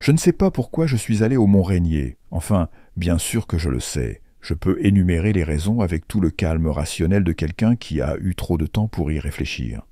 Je ne sais pas pourquoi je suis allé au Mont Rainier. Enfin, bien sûr que je le sais. Je peux énumérer les raisons avec tout le calme rationnel de quelqu'un qui a eu trop de temps pour y réfléchir.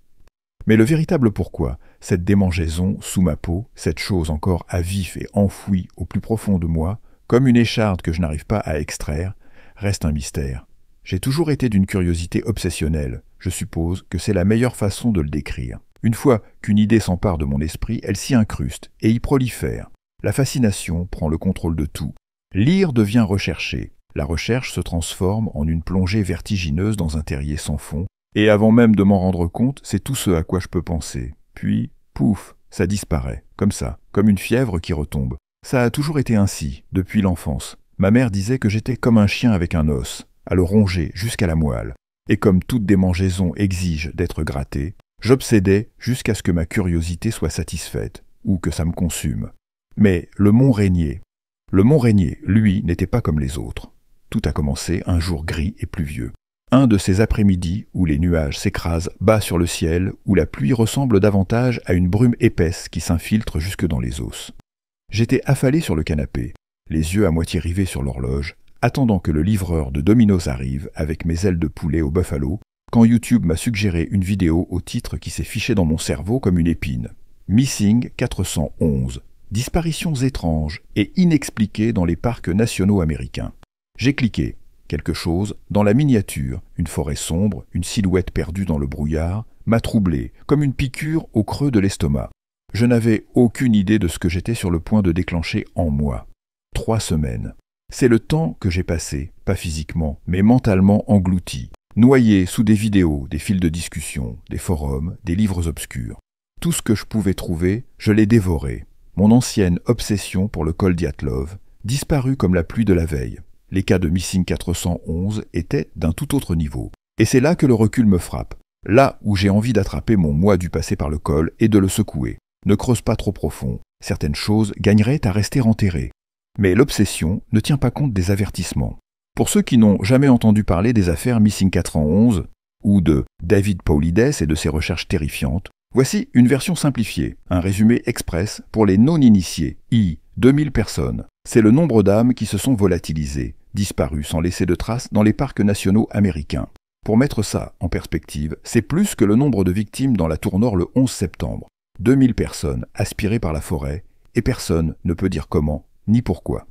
Mais le véritable pourquoi, cette démangeaison sous ma peau, cette chose encore à vif et enfouie au plus profond de moi, comme une écharde que je n'arrive pas à extraire, reste un mystère. J'ai toujours été d'une curiosité obsessionnelle. Je suppose que c'est la meilleure façon de le décrire. Une fois qu'une idée s'empare de mon esprit, elle s'y incruste et y prolifère. La fascination prend le contrôle de tout. Lire devient rechercher. La recherche se transforme en une plongée vertigineuse dans un terrier sans fond, et avant même de m'en rendre compte, c'est tout ce à quoi je peux penser. Puis, pouf, ça disparaît, comme ça, comme une fièvre qui retombe. Ça a toujours été ainsi, depuis l'enfance. Ma mère disait que j'étais comme un chien avec un os, à le ronger jusqu'à la moelle. Et comme toute démangeaison exige d'être grattée, j'obsédais jusqu'à ce que ma curiosité soit satisfaite, ou que ça me consume. Mais le Mont Rainier, lui, n'était pas comme les autres. Tout a commencé un jour gris et pluvieux. Un de ces après-midi où les nuages s'écrasent bas sur le ciel, où la pluie ressemble davantage à une brume épaisse qui s'infiltre jusque dans les os. J'étais affalé sur le canapé, les yeux à moitié rivés sur l'horloge, attendant que le livreur de Domino's arrive avec mes ailes de poulet au buffalo, quand YouTube m'a suggéré une vidéo au titre qui s'est fiché dans mon cerveau comme une épine. Missing 411. Disparitions étranges et inexpliquées dans les parcs nationaux américains. J'ai cliqué. Quelque chose, dans la miniature, une forêt sombre, une silhouette perdue dans le brouillard, m'a troublé, comme une piqûre au creux de l'estomac. Je n'avais aucune idée de ce que j'étais sur le point de déclencher en moi. 3 semaines. C'est le temps que j'ai passé, pas physiquement, mais mentalement englouti, noyé sous des vidéos, des fils de discussion, des forums, des livres obscurs. Tout ce que je pouvais trouver, je l'ai dévoré. Mon ancienne obsession pour le col Dyatlov disparut comme la pluie de la veille. Les cas de Missing 411 étaient d'un tout autre niveau. Et c'est là que le recul me frappe. Là où j'ai envie d'attraper mon moi du passé par le col et de le secouer. Ne creuse pas trop profond. Certaines choses gagneraient à rester enterrées. Mais l'obsession ne tient pas compte des avertissements. Pour ceux qui n'ont jamais entendu parler des affaires Missing 411 ou de David Paulides et de ses recherches terrifiantes, voici une version simplifiée, un résumé express pour les non-initiés, 2000 personnes. C'est le nombre d'âmes qui se sont volatilisées, disparues sans laisser de traces dans les parcs nationaux américains. Pour mettre ça en perspective, c'est plus que le nombre de victimes dans la Tour Nord le 11 septembre. 2000 personnes aspirées par la forêt, et personne ne peut dire comment ni pourquoi.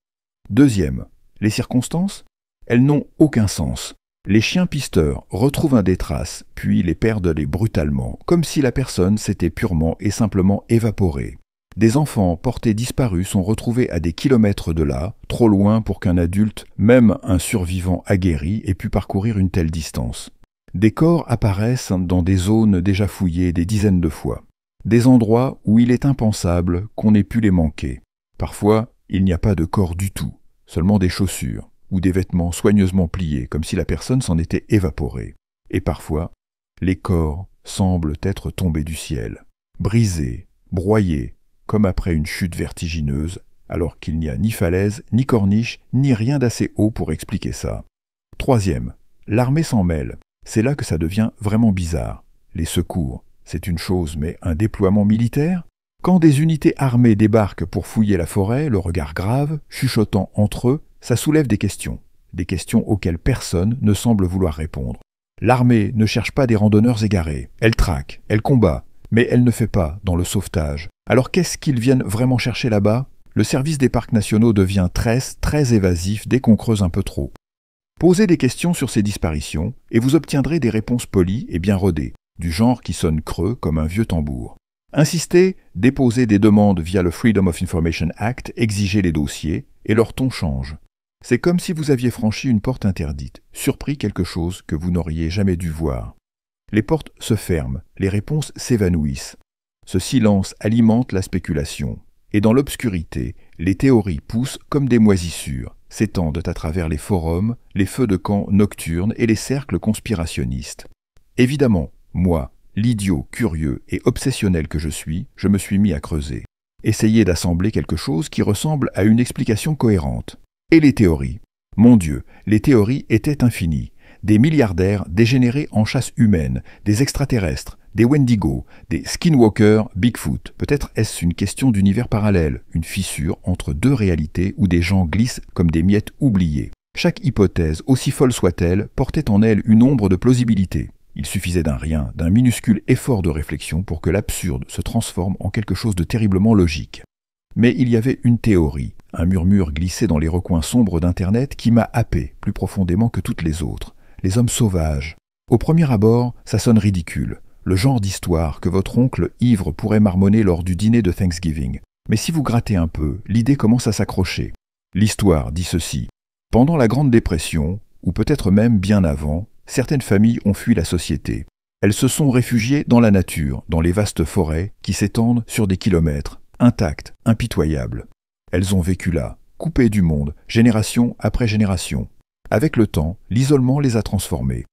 Deuxième, les circonstances? Elles n'ont aucun sens. Les chiens pisteurs retrouvent des traces, puis les perdent brutalement, comme si la personne s'était purement et simplement évaporée. Des enfants portés disparus sont retrouvés à des kilomètres de là, trop loin pour qu'un adulte, même un survivant aguerri, ait pu parcourir une telle distance. Des corps apparaissent dans des zones déjà fouillées des dizaines de fois. Des endroits où il est impensable qu'on ait pu les manquer. Parfois, il n'y a pas de corps du tout, seulement des chaussures ou des vêtements soigneusement pliés comme si la personne s'en était évaporée. Et parfois, les corps semblent être tombés du ciel, brisés, broyés, comme après une chute vertigineuse, alors qu'il n'y a ni falaise, ni corniche, ni rien d'assez haut pour expliquer ça. Troisième, l'armée s'en mêle. C'est là que ça devient vraiment bizarre. Les secours, c'est une chose, mais un déploiement militaire? Quand des unités armées débarquent pour fouiller la forêt, le regard grave, chuchotant entre eux, ça soulève des questions auxquelles personne ne semble vouloir répondre. L'armée ne cherche pas des randonneurs égarés, elle traque, elle combat, mais elle ne fait pas dans le sauvetage. Alors qu'est-ce qu'ils viennent vraiment chercher là-bas? Le service des parcs nationaux devient très évasif dès qu'on creuse un peu trop. Posez des questions sur ces disparitions et vous obtiendrez des réponses polies et bien rodées, du genre qui sonne creux comme un vieux tambour. Insistez, déposez des demandes via le Freedom of Information Act, exigez les dossiers, et leur ton change. C'est comme si vous aviez franchi une porte interdite, surpris quelque chose que vous n'auriez jamais dû voir. Les portes se ferment, les réponses s'évanouissent. Ce silence alimente la spéculation, et dans l'obscurité, les théories poussent comme des moisissures, s'étendent à travers les forums, les feux de camp nocturnes et les cercles conspirationnistes. Évidemment, moi, l'idiot curieux et obsessionnel que je me suis mis à creuser. Essayer d'assembler quelque chose qui ressemble à une explication cohérente. Et les théories? Mon Dieu, les théories étaient infinies. Des milliardaires dégénérés en chasse humaine, des extraterrestres, des Wendigo, des Skinwalkers, Bigfoot. Peut-être est-ce une question d'univers parallèle, une fissure entre deux réalités où des gens glissent comme des miettes oubliées. Chaque hypothèse, aussi folle soit-elle, portait en elle une ombre de plausibilité. Il suffisait d'un rien, d'un minuscule effort de réflexion pour que l'absurde se transforme en quelque chose de terriblement logique. Mais il y avait une théorie, un murmure glissé dans les recoins sombres d'Internet qui m'a happé plus profondément que toutes les autres. Les hommes sauvages. Au premier abord, ça sonne ridicule. Le genre d'histoire que votre oncle ivre pourrait marmonner lors du dîner de Thanksgiving. Mais si vous grattez un peu, l'idée commence à s'accrocher. L'histoire dit ceci. Pendant la Grande Dépression, ou peut-être même bien avant, certaines familles ont fui la société. Elles se sont réfugiées dans la nature, dans les vastes forêts qui s'étendent sur des kilomètres, intactes, impitoyables. Elles ont vécu là, coupées du monde, génération après génération. Avec le temps, l'isolement les a transformées.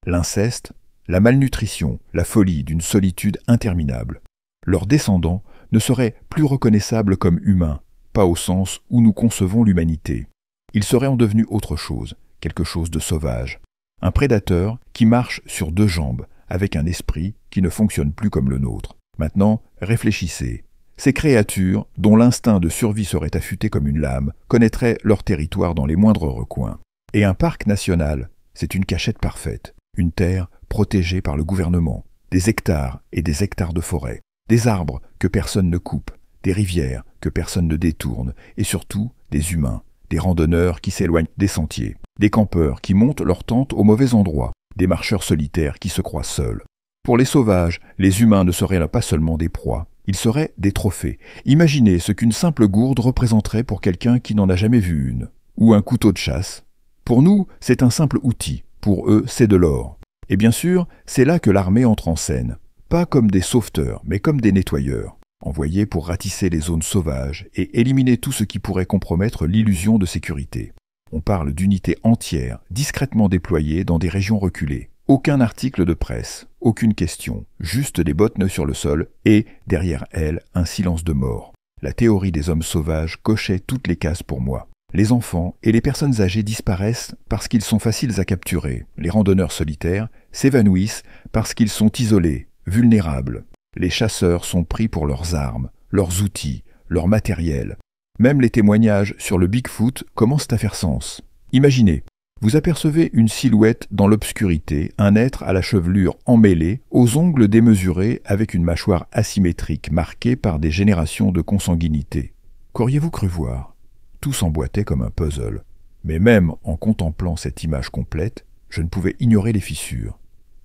L'inceste, la malnutrition, la folie d'une solitude interminable. Leurs descendants ne seraient plus reconnaissables comme humains, pas au sens où nous concevons l'humanité. Ils seraient en devenus autre chose, quelque chose de sauvage. Un prédateur qui marche sur deux jambes, avec un esprit qui ne fonctionne plus comme le nôtre. Maintenant, réfléchissez. Ces créatures, dont l'instinct de survie serait affûté comme une lame, connaîtraient leur territoire dans les moindres recoins. Et un parc national, c'est une cachette parfaite. Une terre protégée par le gouvernement. Des hectares et des hectares de forêt. Des arbres que personne ne coupe. Des rivières que personne ne détourne. Et surtout, des humains. Des randonneurs qui s'éloignent des sentiers, des campeurs qui montent leur tente au mauvais endroit, des marcheurs solitaires qui se croient seuls. Pour les sauvages, les humains ne seraient là pas seulement des proies, ils seraient des trophées. Imaginez ce qu'une simple gourde représenterait pour quelqu'un qui n'en a jamais vu une. Ou un couteau de chasse. Pour nous, c'est un simple outil, pour eux, c'est de l'or. Et bien sûr, c'est là que l'armée entre en scène. Pas comme des sauveteurs, mais comme des nettoyeurs. Envoyés pour ratisser les zones sauvages et éliminer tout ce qui pourrait compromettre l'illusion de sécurité. On parle d'unités entières, discrètement déployées dans des régions reculées. Aucun article de presse, aucune question, juste des bottes neuves sur le sol et, derrière elles, un silence de mort. La théorie des hommes sauvages cochait toutes les cases pour moi. Les enfants et les personnes âgées disparaissent parce qu'ils sont faciles à capturer. Les randonneurs solitaires s'évanouissent parce qu'ils sont isolés, vulnérables. Les chasseurs sont pris pour leurs armes, leurs outils, leur matériel. Même les témoignages sur le Bigfoot commencent à faire sens. Imaginez, vous apercevez une silhouette dans l'obscurité, un être à la chevelure emmêlée, aux ongles démesurés avec une mâchoire asymétrique marquée par des générations de consanguinité. Qu'auriez-vous cru voir ? Tout s'emboîtait comme un puzzle. Mais même en contemplant cette image complète, je ne pouvais ignorer les fissures.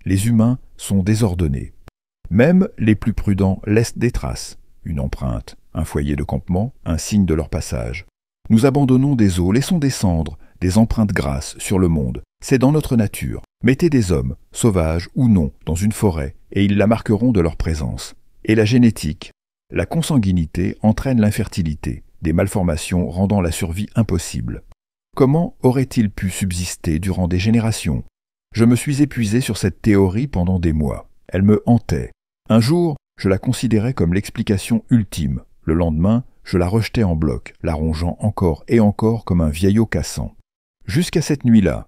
Les humains sont désordonnés. Même les plus prudents laissent des traces, une empreinte, un foyer de campement, un signe de leur passage. Nous abandonnons des eaux, laissons des cendres, des empreintes grasses sur le monde. C'est dans notre nature. Mettez des hommes, sauvages ou non, dans une forêt, et ils la marqueront de leur présence. Et la génétique, la consanguinité entraîne l'infertilité, des malformations rendant la survie impossible. Comment aurait-il pu subsister durant des générations ? Je me suis épuisé sur cette théorie pendant des mois. Elle me hantait. Un jour, je la considérais comme l'explication ultime. Le lendemain, je la rejetais en bloc, la rongeant encore et encore comme un vieillot cassant. Jusqu'à cette nuit-là,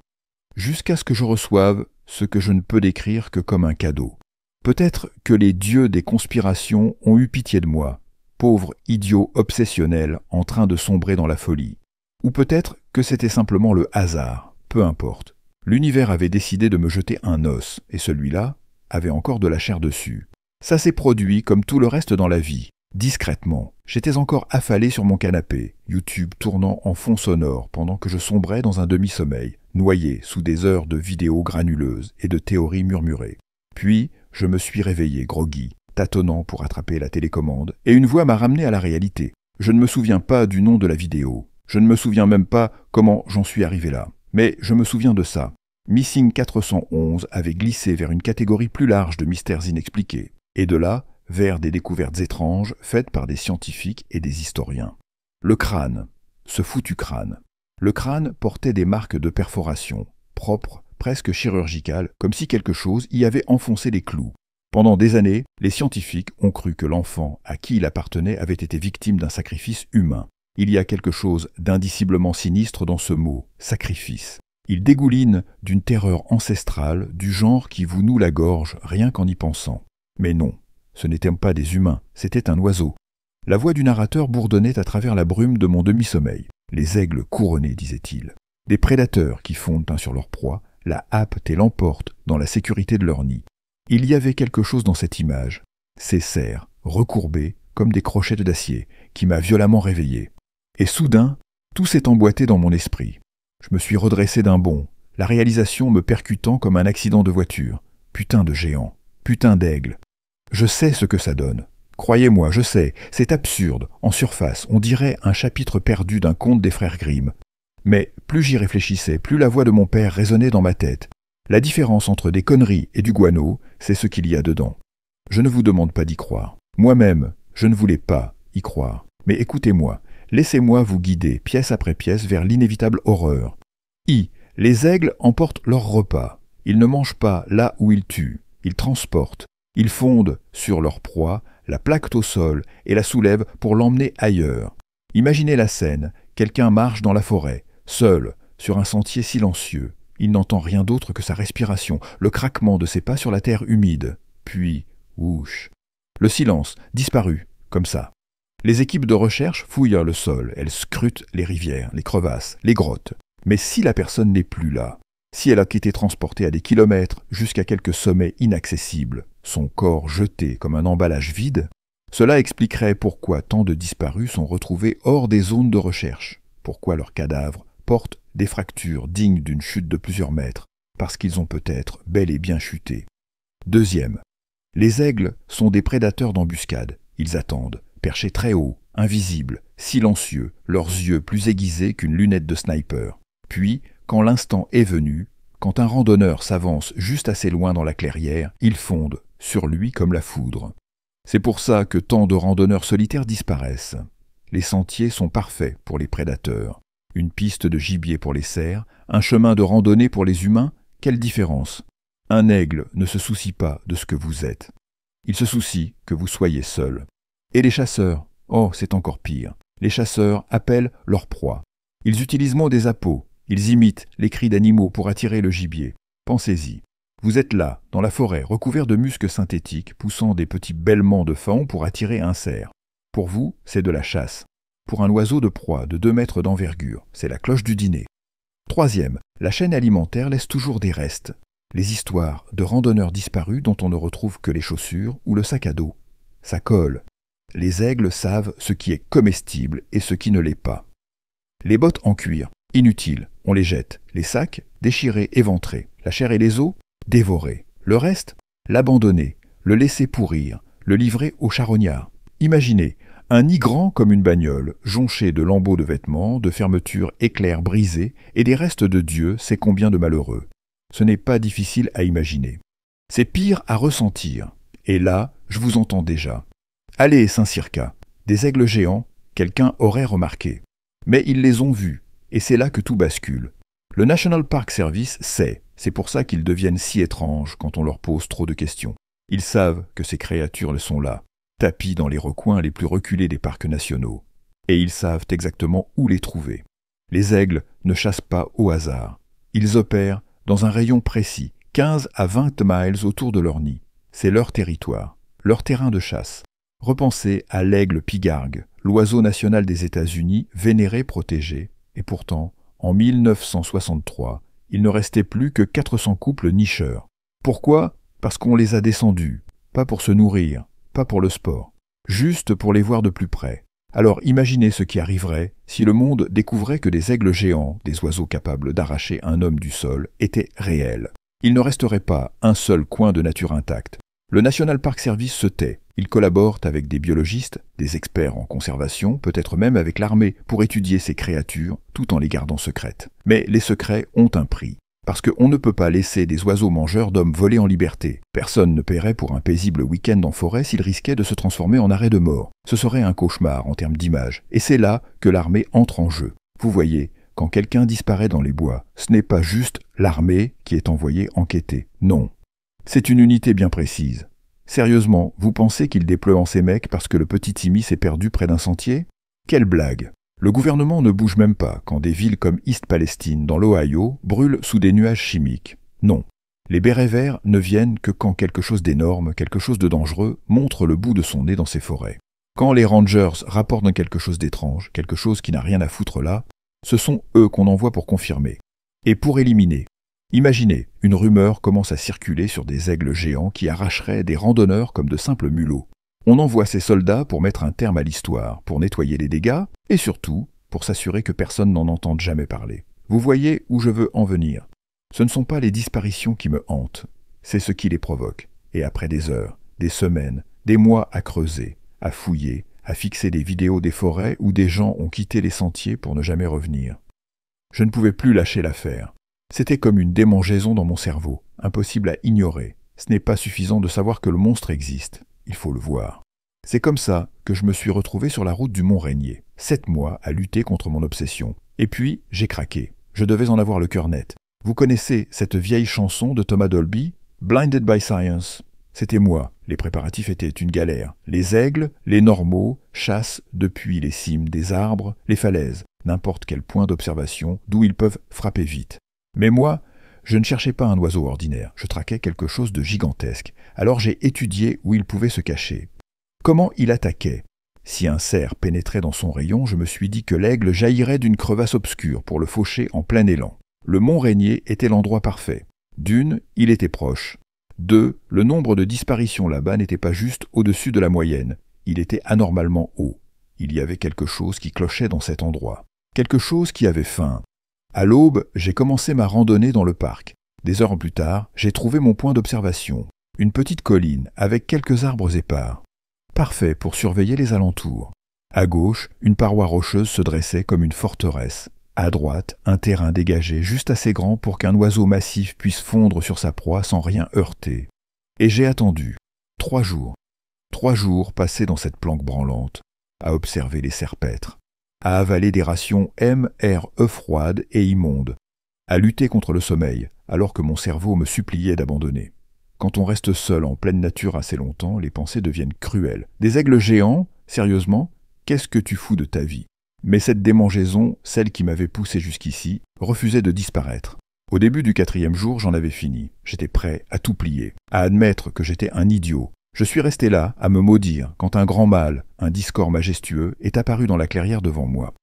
jusqu'à ce que je reçoive ce que je ne peux décrire que comme un cadeau. Peut-être que les dieux des conspirations ont eu pitié de moi, pauvre idiot obsessionnel en train de sombrer dans la folie. Ou peut-être que c'était simplement le hasard, peu importe. L'univers avait décidé de me jeter un os, et celui-là avait encore de la chair dessus. Ça s'est produit comme tout le reste dans la vie, discrètement. J'étais encore affalé sur mon canapé, YouTube tournant en fond sonore pendant que je sombrais dans un demi-sommeil, noyé sous des heures de vidéos granuleuses et de théories murmurées. Puis, je me suis réveillé groggy, tâtonnant pour attraper la télécommande, et une voix m'a ramené à la réalité. Je ne me souviens pas du nom de la vidéo. Je ne me souviens même pas comment j'en suis arrivé là. Mais je me souviens de ça. Missing 411 avait glissé vers une catégorie plus large de mystères inexpliqués, et de là, vers des découvertes étranges faites par des scientifiques et des historiens. Le crâne, ce foutu crâne. Le crâne portait des marques de perforation, propres, presque chirurgicales, comme si quelque chose y avait enfoncé les clous. Pendant des années, les scientifiques ont cru que l'enfant à qui il appartenait avait été victime d'un sacrifice humain. Il y a quelque chose d'indiciblement sinistre dans ce mot, sacrifice. Il dégouline d'une terreur ancestrale, du genre qui vous noue la gorge rien qu'en y pensant. Mais non, ce n'étaient pas des humains, c'était un oiseau. La voix du narrateur bourdonnait à travers la brume de mon demi-sommeil. Les aigles couronnés, disait-il. Des prédateurs qui fondent sur leur proie, la happent et l'emportent dans la sécurité de leur nid. Il y avait quelque chose dans cette image, ces serres, recourbées comme des crochettes d'acier, qui m'a violemment réveillé. Et soudain, tout s'est emboîté dans mon esprit. Je me suis redressé d'un bond, la réalisation me percutant comme un accident de voiture. Putain de géant, putain d'aigle. Je sais ce que ça donne. Croyez-moi, je sais, c'est absurde, en surface, on dirait un chapitre perdu d'un conte des frères Grimm. Mais plus j'y réfléchissais, plus la voix de mon père résonnait dans ma tête. La différence entre des conneries et du guano, c'est ce qu'il y a dedans. Je ne vous demande pas d'y croire. Moi-même, je ne voulais pas y croire. Mais écoutez-moi, laissez-moi vous guider, pièce après pièce, vers l'inévitable horreur. Les aigles emportent leur repas. Ils ne mangent pas là où ils tuent. Ils transportent. Ils fondent sur leur proie, la plaquent au sol et la soulèvent pour l'emmener ailleurs. Imaginez la scène, quelqu'un marche dans la forêt, seul, sur un sentier silencieux. Il n'entend rien d'autre que sa respiration, le craquement de ses pas sur la terre humide. Puis, ouch. Le silence, disparu, comme ça. Les équipes de recherche fouillent le sol, elles scrutent les rivières, les crevasses, les grottes. Mais si la personne n'est plus là, si elle a été transportée à des kilomètres jusqu'à quelques sommets inaccessibles, son corps jeté comme un emballage vide, cela expliquerait pourquoi tant de disparus sont retrouvés hors des zones de recherche, pourquoi leurs cadavres portent des fractures dignes d'une chute de plusieurs mètres, parce qu'ils ont peut-être bel et bien chuté. Deuxième, les aigles sont des prédateurs d'embuscade. Ils attendent, perchés très haut, invisibles, silencieux, leurs yeux plus aiguisés qu'une lunette de sniper. Puis, quand l'instant est venu, quand un randonneur s'avance juste assez loin dans la clairière, ils fondent sur lui comme la foudre. C'est pour ça que tant de randonneurs solitaires disparaissent. Les sentiers sont parfaits pour les prédateurs. Une piste de gibier pour les cerfs, un chemin de randonnée pour les humains, quelle différence? Un aigle ne se soucie pas de ce que vous êtes. Il se soucie que vous soyez seul. Et les chasseurs? Oh, c'est encore pire. Les chasseurs appellent leur proie. Ils utilisent des appos. Ils imitent les cris d'animaux pour attirer le gibier. Pensez-y. Vous êtes là, dans la forêt, recouvert de muscs synthétiques, poussant des petits bêlements de faon pour attirer un cerf. Pour vous, c'est de la chasse. Pour un oiseau de proie de 2 mètres d'envergure, c'est la cloche du dîner. Troisième, la chaîne alimentaire laisse toujours des restes. Les histoires de randonneurs disparus dont on ne retrouve que les chaussures ou le sac à dos. Ça colle. Les aigles savent ce qui est comestible et ce qui ne l'est pas. Les bottes en cuir, inutiles, on les jette. Les sacs, déchirés, éventrés. La chair et les os, dévorés. Le reste, l'abandonner, le laisser pourrir, le livrer aux charognards. Imaginez, un nid grand comme une bagnole, jonché de lambeaux de vêtements, de fermetures éclairs brisées et des restes de Dieu, c'est combien de malheureux. Ce n'est pas difficile à imaginer. C'est pire à ressentir. Et là, je vous entends déjà. Allez, Saint-Circa, des aigles géants, quelqu'un aurait remarqué. Mais ils les ont vus, et c'est là que tout bascule. Le National Park Service sait, c'est pour ça qu'ils deviennent si étranges quand on leur pose trop de questions. Ils savent que ces créatures sont là, tapis dans les recoins les plus reculés des parcs nationaux. Et ils savent exactement où les trouver. Les aigles ne chassent pas au hasard. Ils opèrent dans un rayon précis, 15 à 20 miles autour de leur nid. C'est leur territoire, leur terrain de chasse. Repensez à l'aigle pigargue, l'oiseau national des États-Unis, vénéré, protégé. Et pourtant, en 1963, il ne restait plus que 400 couples nicheurs. Pourquoi? Parce qu'on les a descendus, pas pour se nourrir, pas pour le sport, juste pour les voir de plus près. Alors imaginez ce qui arriverait si le monde découvrait que des aigles géants, des oiseaux capables d'arracher un homme du sol, étaient réels. Il ne resterait pas un seul coin de nature intacte. Le National Park Service se tait. Ils collaborent avec des biologistes, des experts en conservation, peut-être même avec l'armée, pour étudier ces créatures, tout en les gardant secrètes. Mais les secrets ont un prix. Parce qu'on ne peut pas laisser des oiseaux mangeurs d'hommes voler en liberté. Personne ne paierait pour un paisible week-end en forêt s'il risquait de se transformer en arrêt de mort. Ce serait un cauchemar en termes d'image. Et c'est là que l'armée entre en jeu. Vous voyez, quand quelqu'un disparaît dans les bois, ce n'est pas juste l'armée qui est envoyée enquêter. Non. C'est une unité bien précise. Sérieusement, vous pensez qu'ils déploient ces mecs parce que le petit Timmy s'est perdu près d'un sentier? Quelle blague! Le gouvernement ne bouge même pas quand des villes comme East Palestine, dans l'Ohio, brûlent sous des nuages chimiques. Non. Les bérets verts ne viennent que quand quelque chose d'énorme, quelque chose de dangereux, montre le bout de son nez dans ces forêts. Quand les rangers rapportent quelque chose d'étrange, quelque chose qui n'a rien à foutre là, ce sont eux qu'on envoie pour confirmer. Et pour éliminer. Imaginez, une rumeur commence à circuler sur des aigles géants qui arracheraient des randonneurs comme de simples mulots. On envoie ces soldats pour mettre un terme à l'histoire, pour nettoyer les dégâts, et surtout, pour s'assurer que personne n'en entende jamais parler. Vous voyez où je veux en venir. Ce ne sont pas les disparitions qui me hantent, c'est ce qui les provoque. Et après des heures, des semaines, des mois à creuser, à fouiller, à fixer des vidéos des forêts où des gens ont quitté les sentiers pour ne jamais revenir. Je ne pouvais plus lâcher l'affaire. C'était comme une démangeaison dans mon cerveau, impossible à ignorer. Ce n'est pas suffisant de savoir que le monstre existe, il faut le voir. C'est comme ça que je me suis retrouvé sur la route du Mont Rainier, 7 mois à lutter contre mon obsession. Et puis, j'ai craqué. Je devais en avoir le cœur net. Vous connaissez cette vieille chanson de Thomas Dolby, Blinded by Science? C'était moi. Les préparatifs étaient une galère. Les aigles, les normaux, chassent depuis les cimes des arbres, les falaises, n'importe quel point d'observation d'où ils peuvent frapper vite. Mais moi, je ne cherchais pas un oiseau ordinaire, je traquais quelque chose de gigantesque. Alors j'ai étudié où il pouvait se cacher. Comment il attaquait? Si un cerf pénétrait dans son rayon, je me suis dit que l'aigle jaillirait d'une crevasse obscure pour le faucher en plein élan. Le Mont Rainier était l'endroit parfait. D'une, il était proche. 2, le nombre de disparitions là-bas n'était pas juste au-dessus de la moyenne. Il était anormalement haut. Il y avait quelque chose qui clochait dans cet endroit. Quelque chose qui avait faim. À l'aube, j'ai commencé ma randonnée dans le parc. Des heures plus tard, j'ai trouvé mon point d'observation. Une petite colline avec quelques arbres épars. Parfait pour surveiller les alentours. À gauche, une paroi rocheuse se dressait comme une forteresse. À droite, un terrain dégagé juste assez grand pour qu'un oiseau massif puisse fondre sur sa proie sans rien heurter. Et j'ai attendu. 3 jours. 3 jours passés dans cette planque branlante, à observer les serpêtres, à avaler des rations MRE froides et immondes, à lutter contre le sommeil, alors que mon cerveau me suppliait d'abandonner. Quand on reste seul en pleine nature assez longtemps, les pensées deviennent cruelles. Des aigles géants, sérieusement, qu'est-ce que tu fous de ta vie? Mais cette démangeaison, celle qui m'avait poussé jusqu'ici, refusait de disparaître. Au début du 4e jour, j'en avais fini. J'étais prêt à tout plier, à admettre que j'étais un idiot. Je suis resté là, à me maudire, quand un grand mâle, un discord majestueux, est apparu dans la clairière devant moi.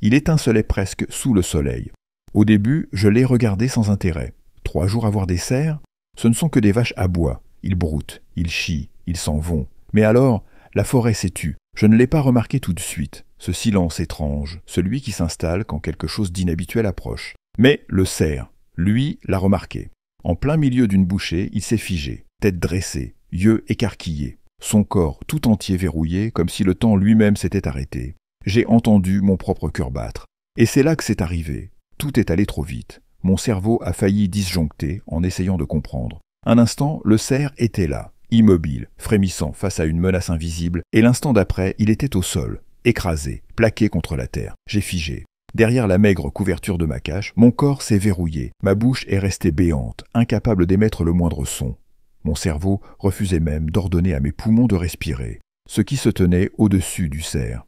Il étincelait presque sous le soleil. Au début, je l'ai regardé sans intérêt. 3 jours à voir des cerfs? Ce ne sont que des vaches à bois. Ils broutent, ils chient, ils s'en vont. Mais alors, la forêt s'est tue. Je ne l'ai pas remarqué tout de suite. Ce silence étrange, celui qui s'installe quand quelque chose d'inhabituel approche. Mais le cerf, lui, l'a remarqué. En plein milieu d'une bouchée, il s'est figé, tête dressée, yeux écarquillés, son corps tout entier verrouillé comme si le temps lui-même s'était arrêté. J'ai entendu mon propre cœur battre. Et c'est là que c'est arrivé. Tout est allé trop vite. Mon cerveau a failli disjoncter en essayant de comprendre. Un instant, le cerf était là, immobile, frémissant face à une menace invisible, et l'instant d'après, il était au sol, écrasé, plaqué contre la terre. J'ai figé. Derrière la maigre couverture de ma cache, mon corps s'est verrouillé, ma bouche est restée béante, incapable d'émettre le moindre son. Mon cerveau refusait même d'ordonner à mes poumons de respirer, ce qui se tenait au-dessus du cerf.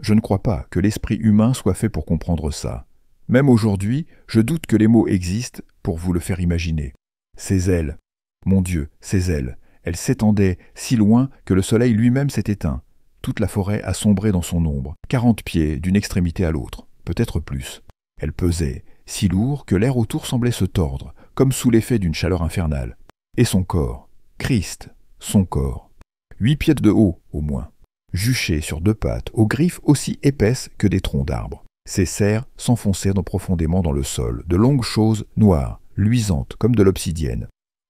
Je ne crois pas que l'esprit humain soit fait pour comprendre ça. Même aujourd'hui, je doute que les mots existent pour vous le faire imaginer. Ces ailes, mon Dieu, ces ailes, elles s'étendaient si loin que le soleil lui-même s'est éteint. Toute la forêt a sombré dans son ombre, 40 pieds d'une extrémité à l'autre, peut-être plus. Elle pesait, si lourd que l'air autour semblait se tordre, comme sous l'effet d'une chaleur infernale. Et son corps, Christ, son corps, 8 pieds de haut au moins, juché sur 2 pattes, aux griffes aussi épaisses que des troncs d'arbres. Ses serres s'enfonçaient profondément dans le sol, de longues choses noires, luisantes comme de l'obsidienne.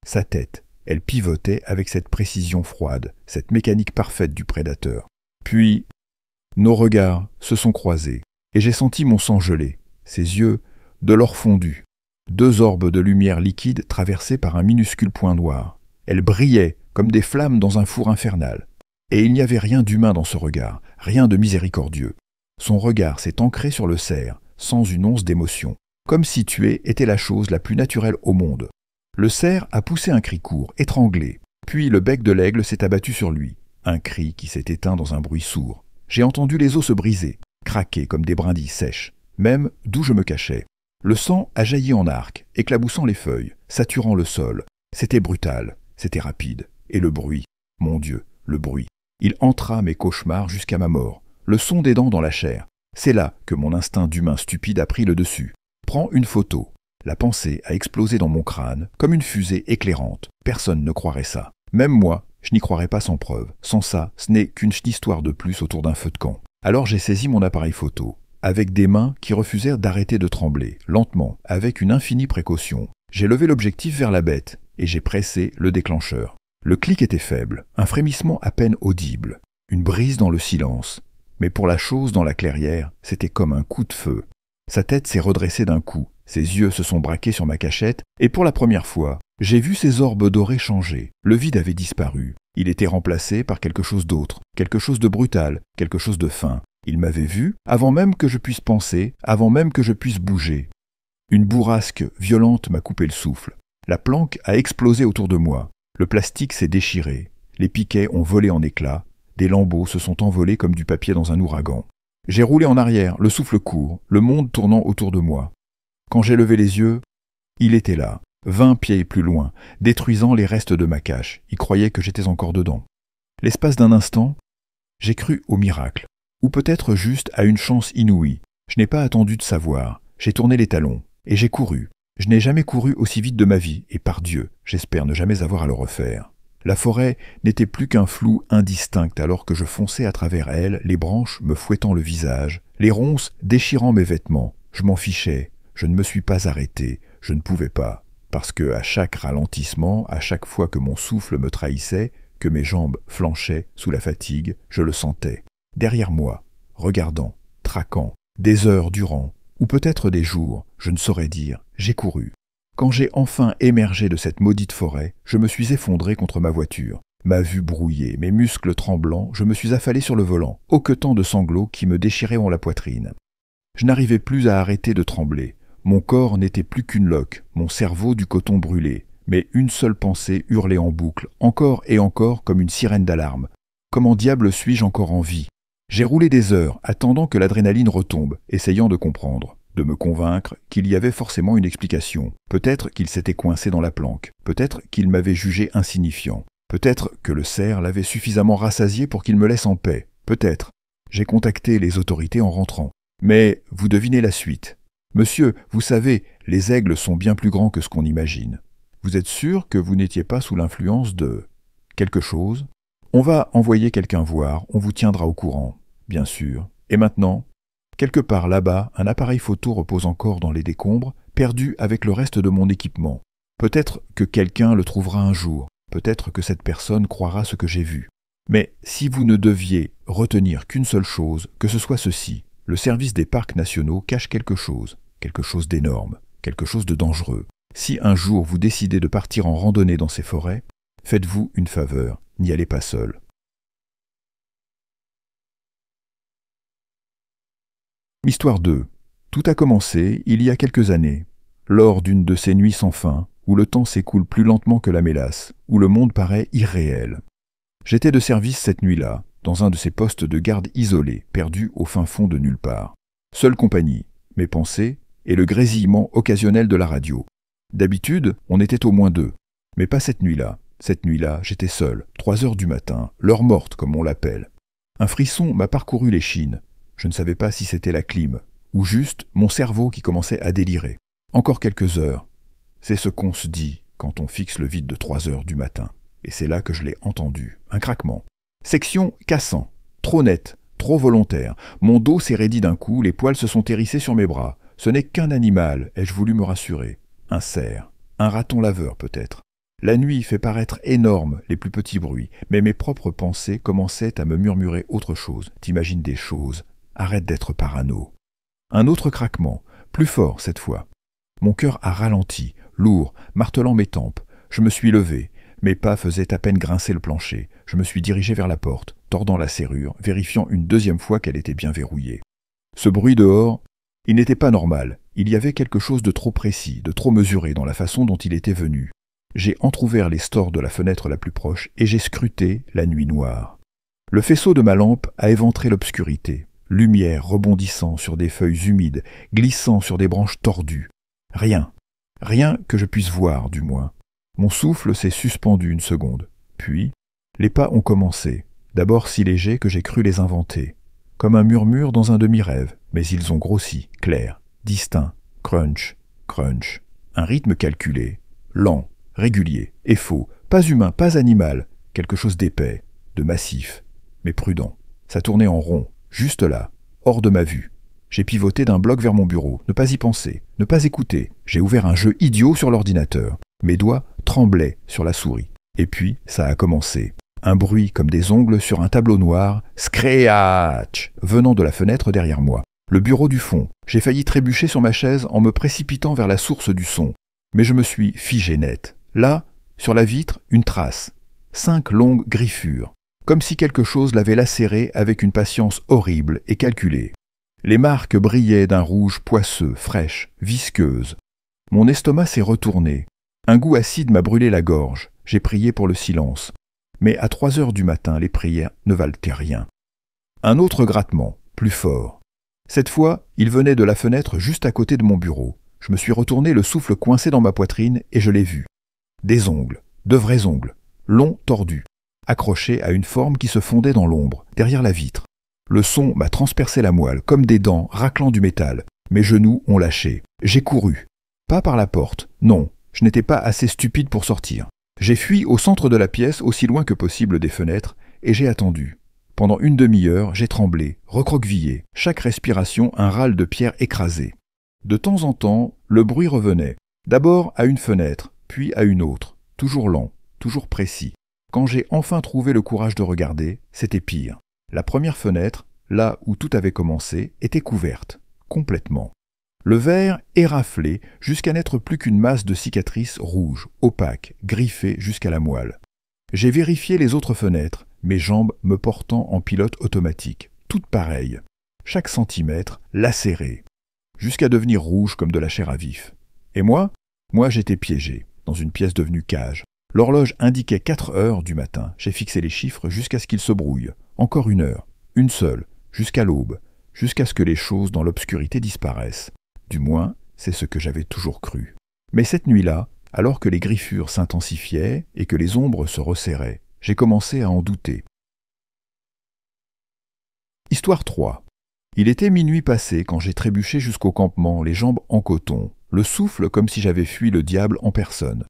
Sa tête, elle pivotait avec cette précision froide, cette mécanique parfaite du prédateur. Puis, nos regards se sont croisés, et j'ai senti mon sang geler, ses yeux de l'or fondu, 2 orbes de lumière liquide traversés par un minuscule point noir. Elles brillaient comme des flammes dans un four infernal. Et il n'y avait rien d'humain dans ce regard, rien de miséricordieux. Son regard s'est ancré sur le cerf, sans une once d'émotion, comme si tuer était la chose la plus naturelle au monde. Le cerf a poussé un cri court, étranglé, puis le bec de l'aigle s'est abattu sur lui, un cri qui s'est éteint dans un bruit sourd. J'ai entendu les os se briser, craquer comme des brindilles sèches, même d'où je me cachais. Le sang a jailli en arc, éclaboussant les feuilles, saturant le sol. C'était brutal, c'était rapide. Et le bruit, mon Dieu, le bruit. Il entra mes cauchemars jusqu'à ma mort. Le son des dents dans la chair. C'est là que mon instinct d'humain stupide a pris le dessus. Prends une photo. La pensée a explosé dans mon crâne, comme une fusée éclairante. Personne ne croirait ça. Même moi, je n'y croirais pas sans preuve. Sans ça, ce n'est qu'une histoire de plus autour d'un feu de camp. Alors j'ai saisi mon appareil photo, avec des mains qui refusèrent d'arrêter de trembler, lentement, avec une infinie précaution. J'ai levé l'objectif vers la bête, et j'ai pressé le déclencheur. Le clic était faible, un frémissement à peine audible, une brise dans le silence. Mais pour la chose dans la clairière, c'était comme un coup de feu. Sa tête s'est redressée d'un coup, ses yeux se sont braqués sur ma cachette, et pour la première fois, j'ai vu ses orbes dorés changer. Le vide avait disparu. Il était remplacé par quelque chose d'autre, quelque chose de brutal, quelque chose de fin. Il m'avait vu, avant même que je puisse penser, avant même que je puisse bouger. Une bourrasque violente m'a coupé le souffle. La planque a explosé autour de moi. Le plastique s'est déchiré. Les piquets ont volé en éclats. Des lambeaux se sont envolés comme du papier dans un ouragan. J'ai roulé en arrière, le souffle court, le monde tournant autour de moi. Quand j'ai levé les yeux, il était là, 20 pieds plus loin, détruisant les restes de ma cache. Il croyait que j'étais encore dedans. L'espace d'un instant, j'ai cru au miracle, ou peut-être juste à une chance inouïe. Je n'ai pas attendu de savoir. J'ai tourné les talons, et j'ai couru. Je n'ai jamais couru aussi vite de ma vie, et par Dieu, j'espère ne jamais avoir à le refaire. La forêt n'était plus qu'un flou indistinct alors que je fonçais à travers elle, les branches me fouettant le visage, les ronces déchirant mes vêtements. Je m'en fichais, je ne me suis pas arrêté, je ne pouvais pas, parce que à chaque ralentissement, à chaque fois que mon souffle me trahissait, que mes jambes flanchaient sous la fatigue, je le sentais. Derrière moi, regardant, traquant, des heures durant, ou peut-être des jours, je ne saurais dire, j'ai couru. Quand j'ai enfin émergé de cette maudite forêt, je me suis effondré contre ma voiture. Ma vue brouillée, mes muscles tremblants, je me suis affalé sur le volant, hoquetant de sanglots qui me déchiraient la poitrine. Je n'arrivais plus à arrêter de trembler. Mon corps n'était plus qu'une loque, mon cerveau du coton brûlé, mais une seule pensée hurlait en boucle, encore et encore comme une sirène d'alarme. Comment diable suis-je encore en vie ? J'ai roulé des heures, attendant que l'adrénaline retombe, essayant de comprendre, de me convaincre qu'il y avait forcément une explication. Peut-être qu'il s'était coincé dans la planque, peut-être qu'il m'avait jugé insignifiant, peut-être que le cerf l'avait suffisamment rassasié pour qu'il me laisse en paix, peut-être. J'ai contacté les autorités en rentrant. Mais vous devinez la suite. Monsieur, vous savez, les aigles sont bien plus grands que ce qu'on imagine. Vous êtes sûr que vous n'étiez pas sous l'influence de quelque chose ? On va envoyer quelqu'un voir, on vous tiendra au courant, bien sûr. Et maintenant, quelque part là-bas, un appareil photo repose encore dans les décombres, perdu avec le reste de mon équipement. Peut-être que quelqu'un le trouvera un jour, peut-être que cette personne croira ce que j'ai vu. Mais si vous ne deviez retenir qu'une seule chose, que ce soit ceci, le service des parcs nationaux cache quelque chose d'énorme, quelque chose de dangereux. Si un jour vous décidez de partir en randonnée dans ces forêts, faites-vous une faveur, n'y allez pas seul. Histoire 2. Tout a commencé il y a quelques années, lors d'une de ces nuits sans fin, où le temps s'écoule plus lentement que la mélasse, où le monde paraît irréel. J'étais de service cette nuit-là, dans un de ces postes de garde isolés, perdus au fin fond de nulle part. Seule compagnie, mes pensées et le grésillement occasionnel de la radio. D'habitude, on était au moins 2, mais pas cette nuit-là. Cette nuit-là, j'étais seul, 3 heures du matin, l'heure morte comme on l'appelle. Un frisson m'a parcouru l'échine. Je ne savais pas si c'était la clim, ou juste mon cerveau qui commençait à délirer. Encore quelques heures. C'est ce qu'on se dit quand on fixe le vide de 3 heures du matin. Et c'est là que je l'ai entendu. Un craquement. Section cassant. Trop net, trop volontaire. Mon dos s'est raidi d'un coup, les poils se sont hérissés sur mes bras. Ce n'est qu'un animal, ai-je voulu me rassurer. Un cerf. Un raton laveur peut-être. La nuit fait paraître énormes les plus petits bruits, mais mes propres pensées commençaient à me murmurer autre chose. T'imagines des choses. Arrête d'être parano. Un autre craquement, plus fort cette fois. Mon cœur a ralenti, lourd, martelant mes tempes. Je me suis levé. Mes pas faisaient à peine grincer le plancher. Je me suis dirigé vers la porte, tordant la serrure, vérifiant une deuxième fois qu'elle était bien verrouillée. Ce bruit dehors, il n'était pas normal. Il y avait quelque chose de trop précis, de trop mesuré dans la façon dont il était venu. J'ai entrouvert les stores de la fenêtre la plus proche et j'ai scruté la nuit noire. Le faisceau de ma lampe a éventré l'obscurité. Lumière rebondissant sur des feuilles humides, glissant sur des branches tordues. Rien. Rien que je puisse voir, du moins. Mon souffle s'est suspendu une seconde. Puis, les pas ont commencé, d'abord si légers que j'ai cru les inventer. Comme un murmure dans un demi-rêve, mais ils ont grossi, clair, distinct, crunch, crunch. Un rythme calculé, lent, régulier, et faux, pas humain, pas animal, quelque chose d'épais, de massif, mais prudent. Ça tournait en rond, juste là, hors de ma vue. J'ai pivoté d'un bloc vers mon bureau, ne pas y penser, ne pas écouter. J'ai ouvert un jeu idiot sur l'ordinateur. Mes doigts tremblaient sur la souris. Et puis, ça a commencé. Un bruit comme des ongles sur un tableau noir, screach, venant de la fenêtre derrière moi. Le bureau du fond. J'ai failli trébucher sur ma chaise en me précipitant vers la source du son. Mais je me suis figé net. Là, sur la vitre, une trace. 5 longues griffures. Comme si quelque chose l'avait lacéré avec une patience horrible et calculée. Les marques brillaient d'un rouge poisseux, fraîche, visqueuse. Mon estomac s'est retourné. Un goût acide m'a brûlé la gorge. J'ai prié pour le silence. Mais à 3 heures du matin, les prières ne valaient rien. Un autre grattement, plus fort. Cette fois, il venait de la fenêtre juste à côté de mon bureau. Je me suis retourné, le souffle coincé dans ma poitrine, et je l'ai vu. Des ongles, de vrais ongles, longs, tordus, accrochés à une forme qui se fondait dans l'ombre, derrière la vitre. Le son m'a transpercé la moelle, comme des dents raclant du métal. Mes genoux ont lâché. J'ai couru. Pas par la porte, non, je n'étais pas assez stupide pour sortir. J'ai fui au centre de la pièce, aussi loin que possible des fenêtres, et j'ai attendu. Pendant une demi-heure, j'ai tremblé, recroquevillé, chaque respiration un râle de pierre écrasée. De temps en temps, le bruit revenait, d'abord à une fenêtre, puis à une autre, toujours lent, toujours précis. Quand j'ai enfin trouvé le courage de regarder, c'était pire. La première fenêtre, là où tout avait commencé, était couverte, complètement. Le verre éraflé jusqu'à n'être plus qu'une masse de cicatrices rouges, opaques, griffées jusqu'à la moelle. J'ai vérifié les autres fenêtres, mes jambes me portant en pilote automatique, toutes pareilles, chaque centimètre lacéré, jusqu'à devenir rouge comme de la chair à vif. Et moi j'étais piégé, dans une pièce devenue cage. L'horloge indiquait 4 heures du matin. J'ai fixé les chiffres jusqu'à ce qu'ils se brouillent. Encore 1 heure, une seule, jusqu'à l'aube, jusqu'à ce que les choses dans l'obscurité disparaissent. Du moins, c'est ce que j'avais toujours cru. Mais cette nuit-là, alors que les griffures s'intensifiaient et que les ombres se resserraient, j'ai commencé à en douter. Histoire 3. Il était minuit passé quand j'ai trébuché jusqu'au campement, les jambes en coton, le souffle comme si j'avais fui le diable en personne.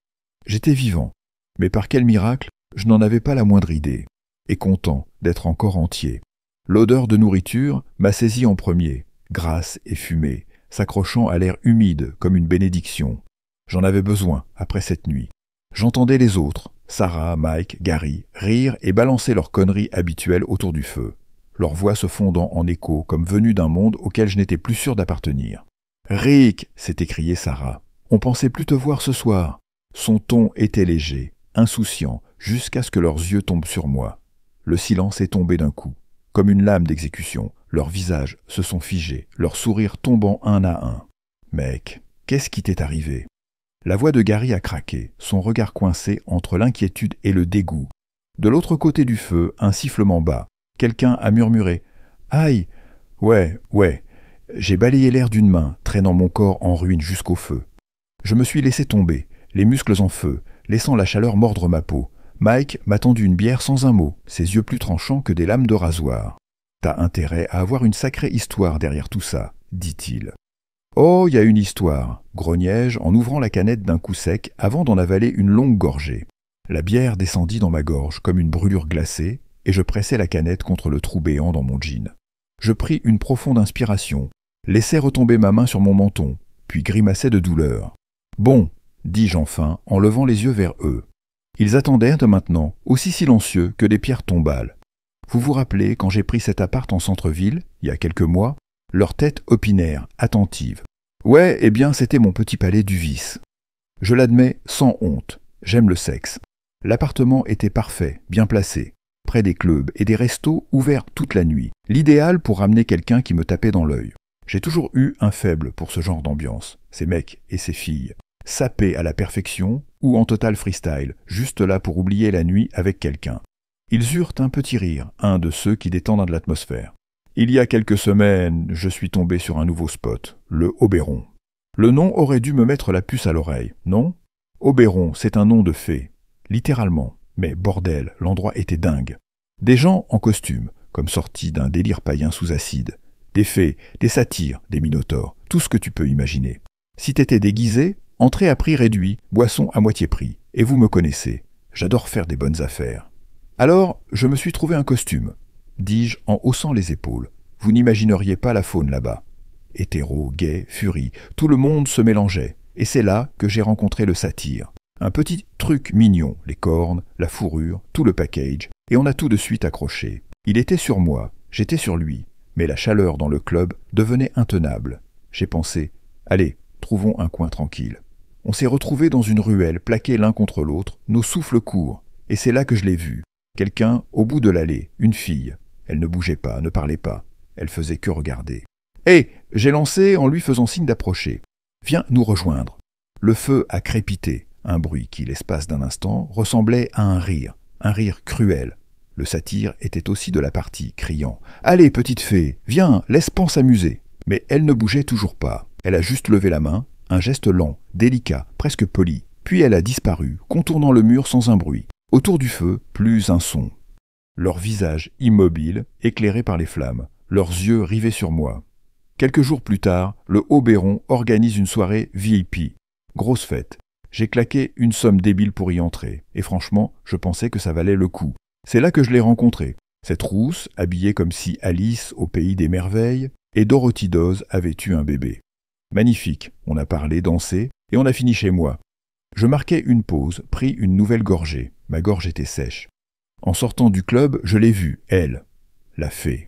J'étais vivant, mais par quel miracle, je n'en avais pas la moindre idée, et content d'être encore entier. L'odeur de nourriture m'a saisi en premier, grasse et fumée, s'accrochant à l'air humide comme une bénédiction. J'en avais besoin après cette nuit. J'entendais les autres, Sarah, Mike, Gary, rire et balancer leurs conneries habituelles autour du feu, leurs voix se fondant en écho comme venues d'un monde auquel je n'étais plus sûr d'appartenir. « Rick !» s'est écriée Sarah. « On pensait plus te voir ce soir. » Son ton était léger, insouciant, jusqu'à ce que leurs yeux tombent sur moi. Le silence est tombé d'un coup, comme une lame d'exécution. Leurs visages se sont figés, leurs sourires tombant un à un. « Mec, qu'est-ce qui t'est arrivé ?» La voix de Gary a craqué, son regard coincé entre l'inquiétude et le dégoût. De l'autre côté du feu, un sifflement bas. Quelqu'un a murmuré « Aïe !»« Ouais. » J'ai balayé l'air d'une main, traînant mon corps en ruine jusqu'au feu. Je me suis laissé tomber, les muscles en feu, laissant la chaleur mordre ma peau. Mike m'a tendu une bière sans un mot, ses yeux plus tranchants que des lames de rasoir. « T'as intérêt à avoir une sacrée histoire derrière tout ça, » dit-il. « Oh, il y a une histoire, » grognai-je en ouvrant la canette d'un coup sec avant d'en avaler une longue gorgée. La bière descendit dans ma gorge comme une brûlure glacée, et je pressai la canette contre le trou béant dans mon jean. Je pris une profonde inspiration, laissai retomber ma main sur mon menton, puis grimaçai de douleur. « Bon, » dis-je enfin, en levant les yeux vers eux. Ils attendèrent de maintenant, aussi silencieux que des pierres tombales. Vous vous rappelez, quand j'ai pris cet appart en centre-ville, il y a quelques mois, leurs têtes opinèrent, attentives. Ouais, eh bien, c'était mon petit palais du vice. Je l'admets sans honte, j'aime le sexe. L'appartement était parfait, bien placé, près des clubs et des restos ouverts toute la nuit. L'idéal pour ramener quelqu'un qui me tapait dans l'œil. J'ai toujours eu un faible pour ce genre d'ambiance, ces mecs et ces filles. Sapés à la perfection ou en total freestyle, juste là pour oublier la nuit avec quelqu'un. Ils eurent un petit rire, un de ceux qui détendent de l'atmosphère. Il y a quelques semaines, je suis tombé sur un nouveau spot, le Oberon. Le nom aurait dû me mettre la puce à l'oreille, non? Oberon, c'est un nom de fée, littéralement. Mais bordel, l'endroit était dingue. Des gens en costume, comme sortis d'un délire païen sous acide. Des fées, des satyres, des minotaures, tout ce que tu peux imaginer. Si t'étais déguisé, entrée à prix réduit, boisson à moitié prix. Et vous me connaissez, j'adore faire des bonnes affaires. Alors, je me suis trouvé un costume, dis-je en haussant les épaules. Vous n'imagineriez pas la faune là-bas. Hétéro, gay, furie, tout le monde se mélangeait. Et c'est là que j'ai rencontré le satyre. Un petit truc mignon, les cornes, la fourrure, tout le package, et on a tout de suite accroché. Il était sur moi, j'étais sur lui, mais la chaleur dans le club devenait intenable. J'ai pensé, allez, trouvons un coin tranquille. On s'est retrouvés dans une ruelle, plaqués l'un contre l'autre, nos souffles courts, et c'est là que je l'ai vu. Quelqu'un au bout de l'allée, une fille. Elle ne bougeait pas, ne parlait pas, elle faisait que regarder. Hé, j'ai lancé en lui faisant signe d'approcher. Viens nous rejoindre. Le feu a crépité. Un bruit qui, l'espace d'un instant, ressemblait à un rire cruel. Le satyre était aussi de la partie, criant « Allez, petite fée, viens, laisse Pan s'amuser !» Mais elle ne bougeait toujours pas. Elle a juste levé la main, un geste lent, délicat, presque poli. Puis elle a disparu, contournant le mur sans un bruit. Autour du feu, plus un son. Leurs visages immobiles, éclairés par les flammes, leurs yeux rivés sur moi. Quelques jours plus tard, le Oberon organise une soirée VIP. Grosse fête. J'ai claqué une somme débile pour y entrer, et franchement, je pensais que ça valait le coup. C'est là que je l'ai rencontrée. Cette rousse, habillée comme si Alice au pays des merveilles, et Dorothy Dawes avait eu un bébé. Magnifique, on a parlé, dansé, et on a fini chez moi. Je marquais une pause, pris une nouvelle gorgée. Ma gorge était sèche. En sortant du club, je l'ai vue, elle, la fée.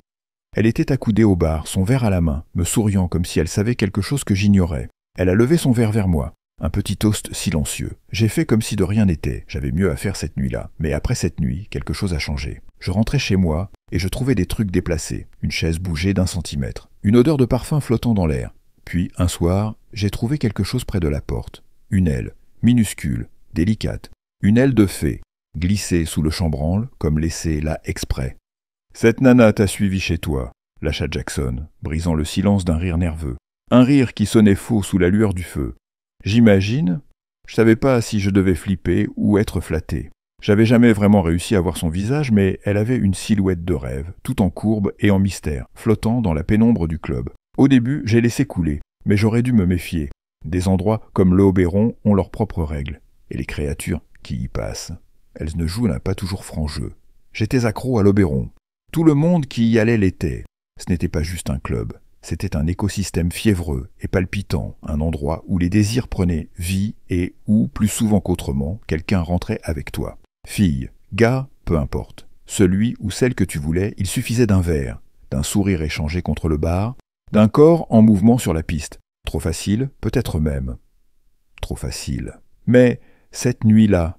Elle était accoudée au bar, son verre à la main, me souriant comme si elle savait quelque chose que j'ignorais. Elle a levé son verre vers moi. Un petit toast silencieux. J'ai fait comme si de rien n'était. J'avais mieux à faire cette nuit-là. Mais après cette nuit, quelque chose a changé. Je rentrais chez moi et je trouvais des trucs déplacés. Une chaise bougeait d'1 centimètre. Une odeur de parfum flottant dans l'air. Puis, un soir, j'ai trouvé quelque chose près de la porte. Une aile, minuscule, délicate. Une aile de fée, glissée sous le chambranle, comme laissée là exprès. « Cette nana t'a suivi chez toi », lâcha Jackson, brisant le silence d'un rire nerveux. Un rire qui sonnait faux sous la lueur du feu. J'imagine, je savais pas si je devais flipper ou être flatté. J'avais jamais vraiment réussi à voir son visage, mais elle avait une silhouette de rêve, tout en courbe et en mystère, flottant dans la pénombre du club. Au début, j'ai laissé couler, mais j'aurais dû me méfier. Des endroits comme le Oberon ont leurs propres règles, et les créatures qui y passent. Elles ne jouent pas toujours franc jeu. J'étais accro à l'Oberon. Tout le monde qui y allait l'était. Ce n'était pas juste un club. C'était un écosystème fiévreux et palpitant, un endroit où les désirs prenaient vie et où, plus souvent qu'autrement, quelqu'un rentrait avec toi. Fille, gars, peu importe. Celui ou celle que tu voulais, il suffisait d'un verre, d'un sourire échangé contre le bar, d'un corps en mouvement sur la piste. Trop facile, peut-être même. Trop facile. Mais cette nuit-là,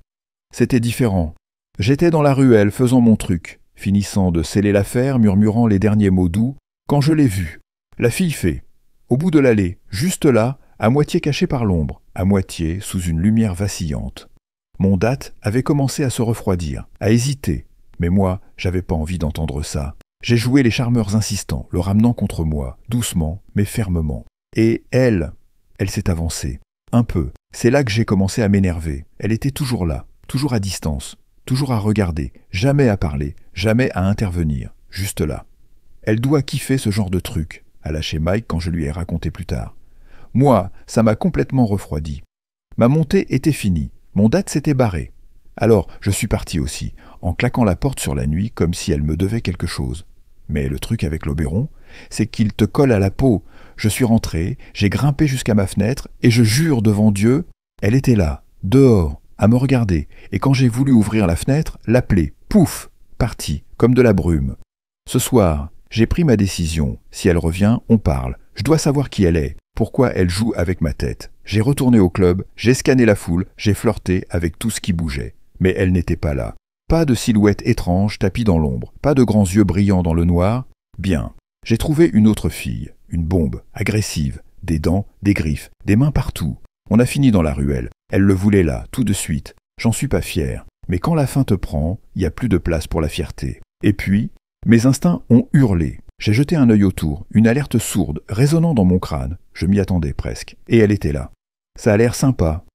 c'était différent. J'étais dans la ruelle faisant mon truc, finissant de sceller l'affaire, murmurant les derniers mots doux, quand je l'ai vue. La fille fée, au bout de l'allée, juste là, à moitié cachée par l'ombre, à moitié sous une lumière vacillante. Mon date avait commencé à se refroidir, à hésiter, mais moi, j'avais pas envie d'entendre ça. J'ai joué les charmeurs insistants, le ramenant contre moi, doucement, mais fermement. Et elle s'est avancée, un peu. C'est là que j'ai commencé à m'énerver. Elle était toujours là, toujours à distance, toujours à regarder, jamais à parler, jamais à intervenir, juste là. Elle doit kiffer ce genre de truc, a lâché Mike quand je lui ai raconté plus tard. Moi, ça m'a complètement refroidi. Ma montée était finie, mon date s'était barré. Alors, je suis parti aussi, en claquant la porte sur la nuit comme si elle me devait quelque chose. Mais le truc avec l'Oberon, c'est qu'il te colle à la peau. Je suis rentré, j'ai grimpé jusqu'à ma fenêtre, et je jure devant Dieu, elle était là, dehors, à me regarder, et quand j'ai voulu ouvrir la fenêtre, l'appeler, pouf, partie, comme de la brume. Ce soir, j'ai pris ma décision. Si elle revient, on parle. Je dois savoir qui elle est, pourquoi elle joue avec ma tête. J'ai retourné au club, j'ai scanné la foule, j'ai flirté avec tout ce qui bougeait. Mais elle n'était pas là. Pas de silhouette étrange tapie dans l'ombre, pas de grands yeux brillants dans le noir. Bien. J'ai trouvé une autre fille, une bombe, agressive, des dents, des griffes, des mains partout. On a fini dans la ruelle. Elle le voulait là, tout de suite. J'en suis pas fier. Mais quand la faim te prend, il n'y a plus de place pour la fierté. Et puis, mes instincts ont hurlé. J'ai jeté un œil autour, une alerte sourde, résonnant dans mon crâne. Je m'y attendais presque. Et elle était là. Ça a l'air sympa.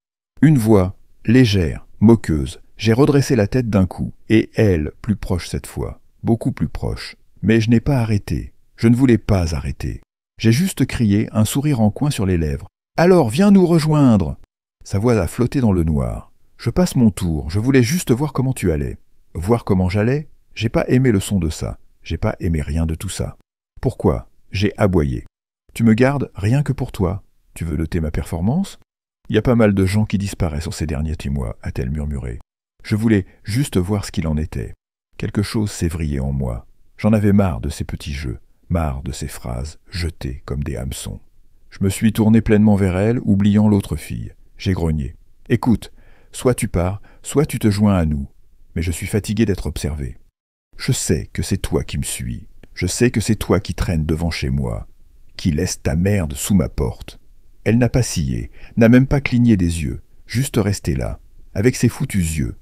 Une voix, légère, moqueuse. J'ai redressé la tête d'un coup, et elle, plus proche cette fois, beaucoup plus proche. Mais je n'ai pas arrêté. Je ne voulais pas arrêter. J'ai juste crié, un sourire en coin sur les lèvres. « Alors, viens nous rejoindre !» Sa voix a flotté dans le noir. Je passe mon tour, je voulais juste voir comment tu allais. Voir comment j'allais? J'ai pas aimé le son de ça. J'ai pas aimé rien de tout ça. Pourquoi? J'ai aboyé. Tu me gardes rien que pour toi. Tu veux noter ma performance? Il y a pas mal de gens qui disparaissent sur ces derniers 10 mois, a-t-elle murmuré. Je voulais juste voir ce qu'il en était. Quelque chose s'est vrillé en moi. J'en avais marre de ces petits jeux, marre de ces phrases jetées comme des hameçons. Je me suis tourné pleinement vers elle, oubliant l'autre fille. J'ai grogné. « Écoute, soit tu pars, soit tu te joins à nous. Mais je suis fatigué d'être observé. Je sais que c'est toi qui me suis. Je sais que c'est toi qui traînes devant chez moi, qui laisse ta merde sous ma porte. » Elle n'a pas scié, n'a même pas cligné des yeux, juste resté là, avec ses foutus yeux.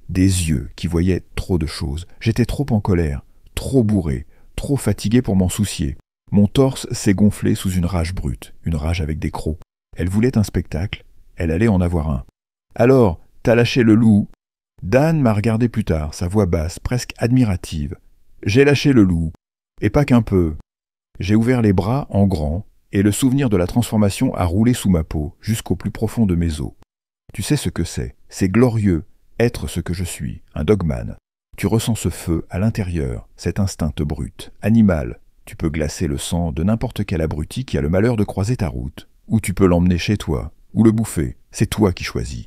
Des yeux qui voyaient trop de choses. J'étais trop en colère, trop bourré, trop fatigué pour m'en soucier. Mon torse s'est gonflé sous une rage brute, une rage avec des crocs. Elle voulait un spectacle, elle allait en avoir un. « Alors, t'as lâché le loup ?» Dan m'a regardé plus tard, sa voix basse, presque admirative. « J'ai lâché le loup, et pas qu'un peu. » J'ai ouvert les bras en grand, et le souvenir de la transformation a roulé sous ma peau, jusqu'au plus profond de mes os. Tu sais ce que c'est glorieux, être ce que je suis, un dogman. Tu ressens ce feu à l'intérieur, cet instinct brut, animal. Tu peux glacer le sang de n'importe quel abruti qui a le malheur de croiser ta route. Ou tu peux l'emmener chez toi, ou le bouffer, c'est toi qui choisis.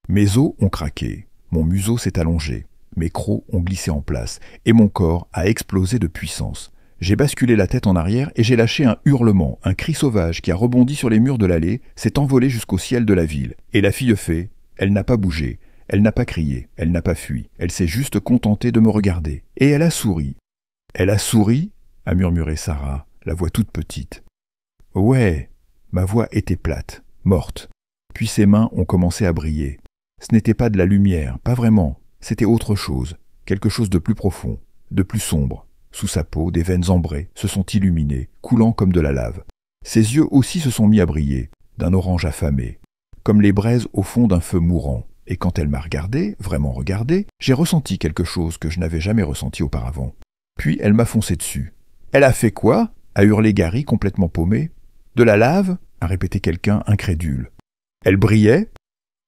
Mes os ont craqué, mon museau s'est allongé, mes crocs ont glissé en place, et mon corps a explosé de puissance. J'ai basculé la tête en arrière et j'ai lâché un hurlement, un cri sauvage qui a rebondi sur les murs de l'allée, s'est envolé jusqu'au ciel de la ville. Et la fille fée, elle n'a pas bougé, elle n'a pas crié, elle n'a pas fui, elle s'est juste contentée de me regarder. Et elle a souri. « Elle a souri ?» a murmuré Sarah, la voix toute petite. « Ouais !» Ma voix était plate, morte. Puis ses mains ont commencé à briller. Ce n'était pas de la lumière, pas vraiment. C'était autre chose, quelque chose de plus profond, de plus sombre. Sous sa peau, des veines ambrées se sont illuminées, coulant comme de la lave. Ses yeux aussi se sont mis à briller, d'un orange affamé, comme les braises au fond d'un feu mourant. Et quand elle m'a regardé, vraiment regardé, j'ai ressenti quelque chose que je n'avais jamais ressenti auparavant. Puis elle m'a foncé dessus. « Elle a fait quoi ?» a hurlé Gary, complètement paumé. « De la lave ?» a répété quelqu'un incrédule. « Elle brillait ?»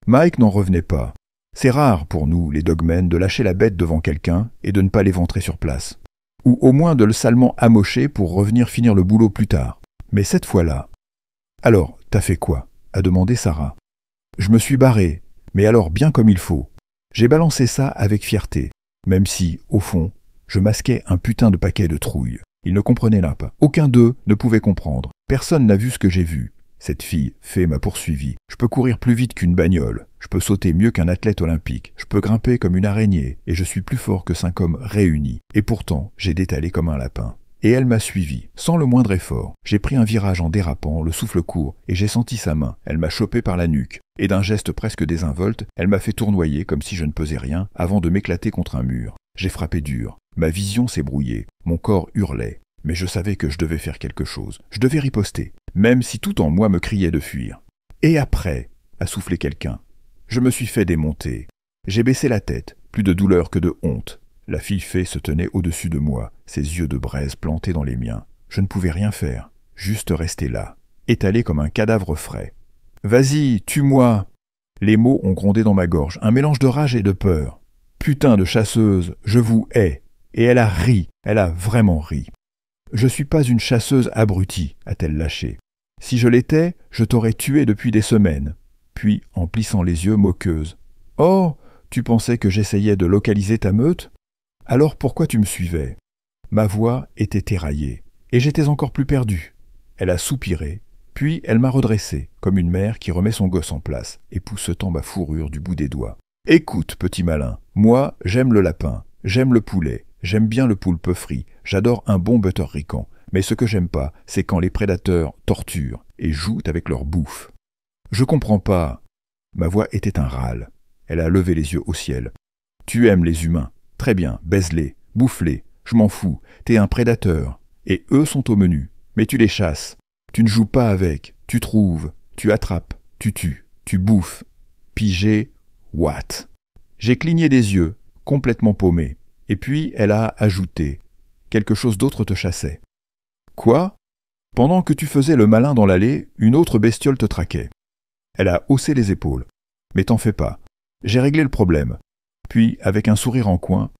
Mike n'en revenait pas. C'est rare pour nous, les dogmen, de lâcher la bête devant quelqu'un et de ne pas l'éventrer sur place. Ou au moins de le salement amocher pour revenir finir le boulot plus tard. Mais cette fois-là... « Alors, t'as fait quoi ?» a demandé Sarah. « Je me suis barré, mais alors bien comme il faut. J'ai balancé ça avec fierté, même si, au fond, je masquais un putain de paquet de trouille. Ils ne comprenaient là pas. Aucun d'eux ne pouvait comprendre. Personne n'a vu ce que j'ai vu. Cette fille fée m'a poursuivi. Je peux courir plus vite qu'une bagnole. Je peux sauter mieux qu'un athlète olympique. Je peux grimper comme une araignée. Et je suis plus fort que 5 hommes réunis. Et pourtant, j'ai détalé comme un lapin. Et elle m'a suivi, sans le moindre effort. J'ai pris un virage en dérapant, le souffle court, et j'ai senti sa main. Elle m'a chopé par la nuque. Et d'un geste presque désinvolte, elle m'a fait tournoyer comme si je ne pesais rien, avant de m'éclater contre un mur. J'ai frappé dur. Ma vision s'est brouillée. Mon corps hurlait. Mais je savais que je devais faire quelque chose. Je devais riposter, même si tout en moi me criait de fuir. Et après, a soufflé quelqu'un. Je me suis fait démonter. J'ai baissé la tête, plus de douleur que de honte. La fille fée se tenait au-dessus de moi, ses yeux de braise plantés dans les miens. Je ne pouvais rien faire, juste rester là, étalé comme un cadavre frais. « Vas-y, tue-moi !» Les mots ont grondé dans ma gorge, un mélange de rage et de peur. « Putain de chasseuse, je vous hais !» Et elle a ri, elle a vraiment ri. « Je suis pas une chasseuse abrutie, a-t-elle lâché. Si je l'étais, je t'aurais tué depuis des semaines. » Puis, en plissant les yeux, moqueuse. « Oh, tu pensais que j'essayais de localiser ta meute ? Alors pourquoi tu me suivais ?» Ma voix était éraillée, et j'étais encore plus perdu. Elle a soupiré, puis elle m'a redressé, comme une mère qui remet son gosse en place, époussetant ma fourrure du bout des doigts. « Écoute, petit malin, moi, j'aime le lapin, j'aime le poulet, j'aime bien le poulpe frit, j'adore un bon butterrican, mais ce que j'aime pas, c'est quand les prédateurs torturent et jouent avec leur bouffe. Je comprends pas. » Ma voix était un râle. Elle a levé les yeux au ciel. « Tu aimes les humains. Très bien, baise-les, bouffe-les. Je m'en fous. T'es un prédateur. Et eux sont au menu. Mais tu les chasses. Tu ne joues pas avec. Tu trouves. Tu attrapes. Tu tues. Tu bouffes. Pigé. What? J'ai cligné des yeux, complètement paumé, et puis elle a ajouté. Quelque chose d'autre te chassait. Quoi? Pendant que tu faisais le malin dans l'allée, une autre bestiole te traquait. Elle a haussé les épaules. Mais t'en fais pas. J'ai réglé le problème. Puis, avec un sourire en coin,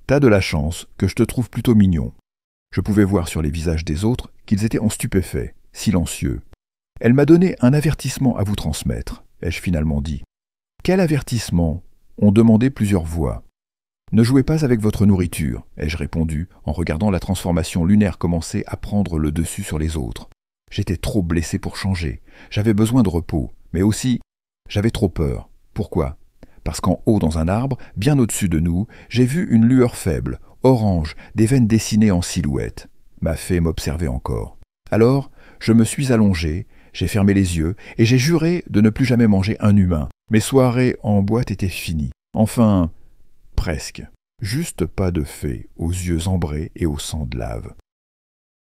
t'as de la chance que je te trouve plutôt mignon. Je pouvais voir sur les visages des autres qu'ils étaient en stupéfait, silencieux. Elle m'a donné un avertissement à vous transmettre, ai-je finalement dit. Quel avertissement? Ont demandé plusieurs voix. Ne jouez pas avec votre nourriture, ai-je répondu, en regardant la transformation lunaire commencer à prendre le dessus sur les autres. J'étais trop blessé pour changer. J'avais besoin de repos, mais aussi, j'avais trop peur. Pourquoi? Parce qu'en haut dans un arbre, bien au-dessus de nous, j'ai vu une lueur faible, orange, des veines dessinées en silhouette. Ma fée m'observait encore. Alors, je me suis allongé, j'ai fermé les yeux, et j'ai juré de ne plus jamais manger un humain. Mes soirées en boîte étaient finies. Enfin, presque. Juste pas de fée, aux yeux ambrés et au sang de lave.